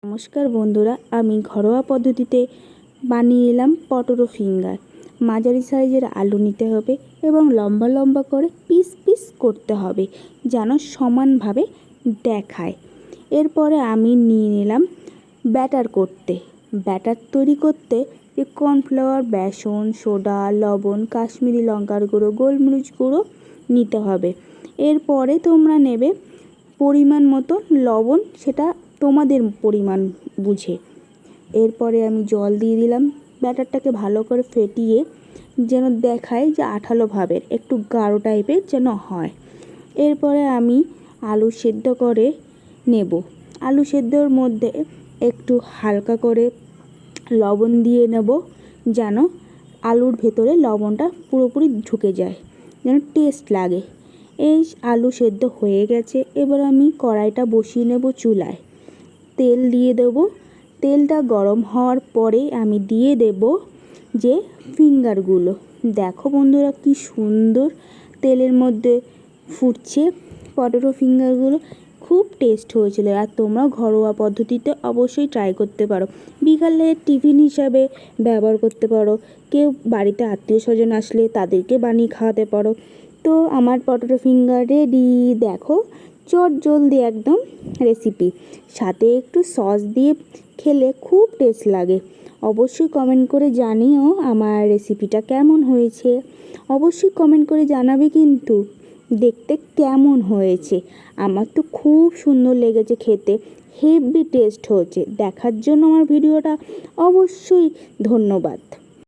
নমস্কার বন্ধুরা, আমি ঘরোয়া পদ্ধতিতে বানিয়ে এলাম পটেটো ফিঙ্গার। মাঝারি সাইজের আলু নিতে হবে এবং লম্বা লম্বা করে পিস পিস করতে হবে যেন সমানভাবে দেখায়। এরপরে আমি নিয়ে নিলাম ব্যাটার করতে। ব্যাটার তৈরি করতে কর্নফ্লাওয়ার, বেসন, সোডা, লবণ, কাশ্মীরি লঙ্কার গুঁড়ো, গোলমরিচ গুঁড়ো নিতে হবে। এরপরে তোমরা নেবে পরিমাণ মতো লবণ, সেটা তোমাদের পরিমাণ বুঝে। এরপরে আমি জল দিয়ে দিলাম। ব্যাটারটাকে ভালো করে ফেটিয়ে যেন দেখায় যে আঠালো ভাবের, একটু গাঢ় টাইপের যেন হয়। এরপরে আমি আলু সেদ্ধ করে নেব। আলু সেদ্ধর মধ্যে একটু হালকা করে লবণ দিয়ে নেব যেন আলুর ভেতরে লবণটা পুরোপুরি ঢুকে যায়, যেন টেস্ট লাগে। এই আলু সেদ্ধ হয়ে গেছে। এবার আমি কড়াইটা বসিয়ে নেব চুলায়। তেল দিয়ে দেব। তেলটা গরম হওয়ার পরে আমি দিয়ে দেব যে ফিঙ্গারগুলো। দেখো বন্ধুরা, কি সুন্দর তেলের মধ্যে ফুটছে পটেটো ফিঙ্গারগুলো। খুব টেস্ট হয়েছিল। আর তোমরা ঘরোয়া পদ্ধতিতে অবশ্যই ট্রাই করতে পারো। বিকালে টিফিন হিসাবে ব্যবহার করতে পারো। কেউ বাড়িতে আত্মীয় স্বজন আসলে তাদেরকে বানিয়ে খাওয়াতে পারো। তো আমার পটেটো ফিঙ্গার রেডি। দেখো, চটজলদি একদম রেসিপি। সাথে একটু সস দিয়ে খেলে খুব টেস্ট লাগে। অবশ্যই কমেন্ট করে জানিও আমার রেসিপিটা কেমন হয়েছে। অবশ্যই কমেন্ট করে জানাবে কিন্তু দেখতে কেমন হয়েছে। আমার তো খুব সুন্দর লেগেছে খেতে, হেভি টেস্ট হয়েছে। দেখার জন্য আমার ভিডিওটা অবশ্যই ধন্যবাদ।